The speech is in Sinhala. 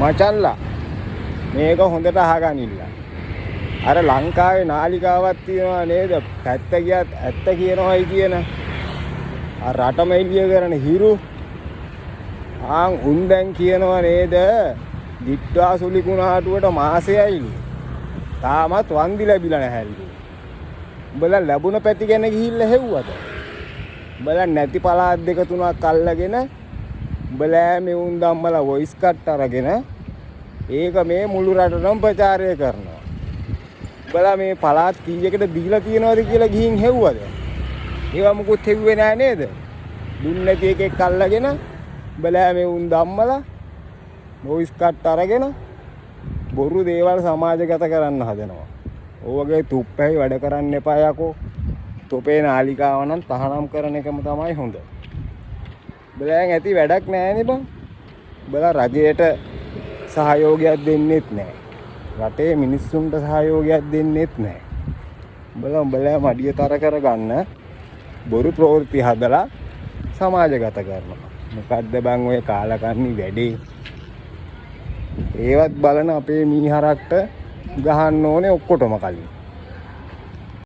මචල්ලා මේක හොඳට අහගනින්න. අර ලංකාවේ නාලිකාවක් තියෙනවා නේද? පැත්ත ගියත් ඇත්ත කියනවායි කියන. අර රටම එළිය කරන හිරු. උන් දැන් කියනවා නේද? දිට්ඨා සුලි කුණාටුවට මාසෙයිලු. තාමත් වන්දි ලැබිලා නැහැලු. උඹලා ලැබුණ පැති ගැන ගිහිල්ලා හෙව්වද? උඹලා නැති පළාත් දෙක තුනක් අල්ලගෙන උඹලා මේ උන් ධම්මලා වොයිස් කට් අරගෙන ඒක මේ මුළු රටටම ප්‍රචාරය කරනවා. උඹලා මේ පළාත් කීයකට දීලා තියනවද කියලා ගිහින් හෙව්වද? ඒවා මුකුත් හෙව්වේ නෑ නේද? දුන්නේ නැති එකෙක් අල්ලගෙන උඹලා මේ උන් ධම්මලා වොයිස් කට් අරගෙන බොරු දේවල් සමාජගත කරන්න හදනවා. ඕවගේ තුප්පැහි වැඩ කරන්න එපා යකෝ. තොපේ නාලිකාව නම් තහනම් කරන එකම තමයි හොඳ. බලයන් ඇති වැඩක් නෑනේ බං. බලා රජයට සහයෝගයක් දෙන්නෙත් නෑ. රටේ මිනිස්සුන්ට සහයෝගයක් දෙන්නෙත් නෑ. බලා මඩිය තර කරගන්න බොරු ප්‍රවෘත්ති හදලා සමාජගත කරනවා. මොකද්ද බං ඔය කාලකන්ණි වැඩේ? ඒවත් බලන අපේ මීහරක්ට ගහන්න ඕනේ ඔක්කොටම කලින්.